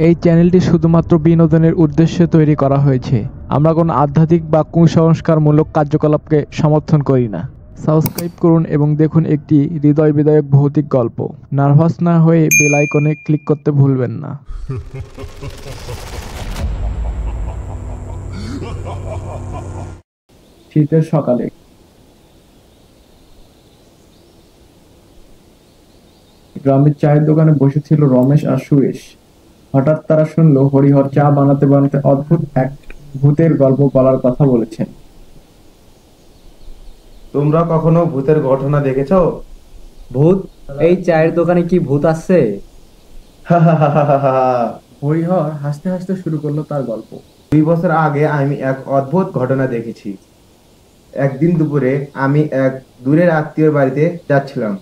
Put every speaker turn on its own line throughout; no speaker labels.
এই চ্যানেলটি শুধুমাত্র বিনোদনের উদ্দেশ্যে তৈরি করা হয়েছে। আমরা কোনো আধ্যাত্মিক বা কুসংস্কারমূলক কার্যকলাপকে সমর্থন করি না। সাবস্ক্রাইব করুন এবং দেখুন একটি হৃদয় বিদারক ভৌতিক গল্প। নার্ভাস না হয়ে বেল আইকনে ক্লিক করতে ভুলবেন না। শীতের সকালে গ্রামের চায়ের দোকানে বসেছিল রমেশ আর সুরেশ। হঠাৎ তারা শুনলো হরিহর চা বানাতে বানাতে অদ্ভুত এক ভূতের গল্প বলার কথা বলেছেন।
তোমরা কখনো ভূতের ঘটনা দেখেছো?
ভূত? এই চায়ের দোকানে কি ভূত আছে?
হরিহর হাসতে হাসতে শুরু করলো তার গল্প।
2 বছর আগে আমি এক অদ্ভুত ঘটনা দেখেছি। একদিন দুপুরে আমি এক দূরের আত্মীয়র বাড়িতে যাচ্ছিলাম।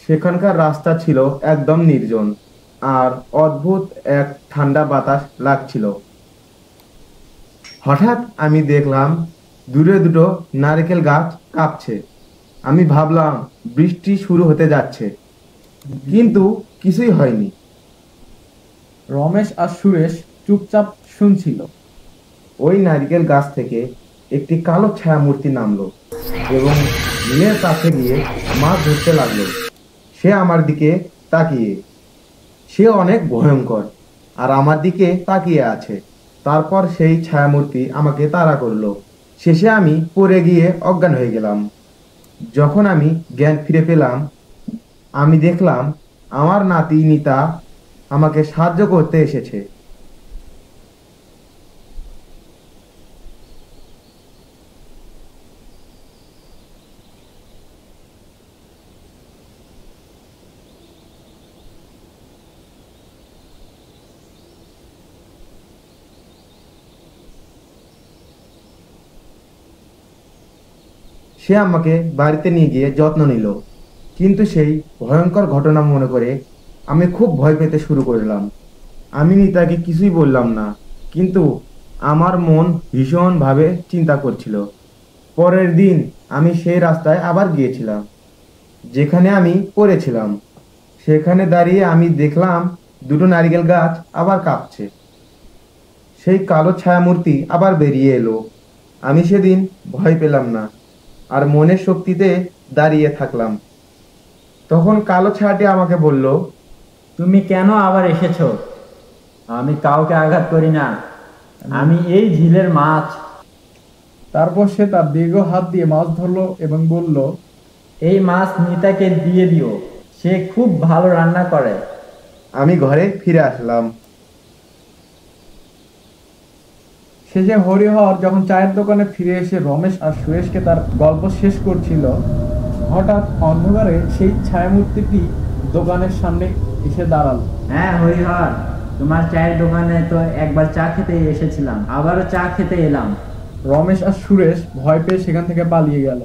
সেখানকার রাস্তা ছিল একদম নির্জন, আর অদ্ভুত এক ঠান্ডা বাতাস লাগছিল। হঠাৎ আমি দেখলাম দূরে দুটো নারকেল গাছ কাঁপছে। আমি ভাবলাম বৃষ্টি শুরু হতে যাচ্ছে, কিন্তু কিছুই হয়নি।
রমেশ আর সুরেশ চুপচাপ শুনছিল।
ওই নারকেল গাছ থেকে একটি কালো ছায়ামূর্তি নামলো এবং নীলের কাছে গিয়ে মাছ ধরতে লাগলো। সে আমার দিকে তাকিয়ে, সে অনেক ভয়ঙ্কর আর আমার দিকে তাকিয়ে আছে। তারপর সেই ছায়ামূর্তি আমাকে তাড়া করলো। শেষে আমি পড়ে গিয়ে অজ্ঞান হয়ে গেলাম। যখন আমি জ্ঞান ফিরে পেলাম, আমি দেখলাম আমার নাতি নিতা আমাকে সাহায্য করতে এসেছে। সে আমাকে বাড়িতে নিয়ে গিয়ে যত্ন নিল, কিন্তু সেই ভয়ঙ্কর ঘটনা মনে করে আমি খুব ভয় পেতে শুরু করলাম। আমি নিতাকে কিছুই বললাম না, কিন্তু আমার মন ভীষণভাবে চিন্তা করছিল। পরের দিন আমি সেই রাস্তায় আবার গিয়েছিলাম যেখানে আমি পড়েছিলাম। সেখানে দাঁড়িয়ে আমি দেখলাম দুটো নারকেল গাছ আবার কাঁপছে। সেই কালো ছায়ামূর্তি আবার বেরিয়ে এলো। আমি সেদিন ভয় পেলাম না, আর মনের শক্তিতে দাঁড়িয়ে থাকলাম। তখন কালো ছায়াটি আমাকে বলল,
তুমি কেন আবার এসেছো? আমি কাউকে আঘাত করি না, আমি এই ঝিলের মাছ।
তারপর সে তার দীর্ঘ হাত দিয়ে মাছ ধরলো এবং বলল,
এই মাছ নিতাকে দিয়ে দিও, সে খুব ভালো রান্না করে।
আমি ঘরে ফিরে আসলাম।
শেষে হরিহর যখন চায়ের দোকানে ফিরে এসে রমেশ আর সুরেশকে তার গল্প শেষ করছিল, হঠাৎ অন্ধকারে সেই ছায়ামূর্তিটি দোকানের সামনে এসে দাঁড়ালো।
হ্যাঁ হরিহর, তোমার চায়ের দোকানে তো একবার চা খেতে এসেছিলাম, আবারও চা খেতে এলাম।
রমেশ আর সুরেশ ভয় পেয়ে সেখান থেকে পালিয়ে গেল।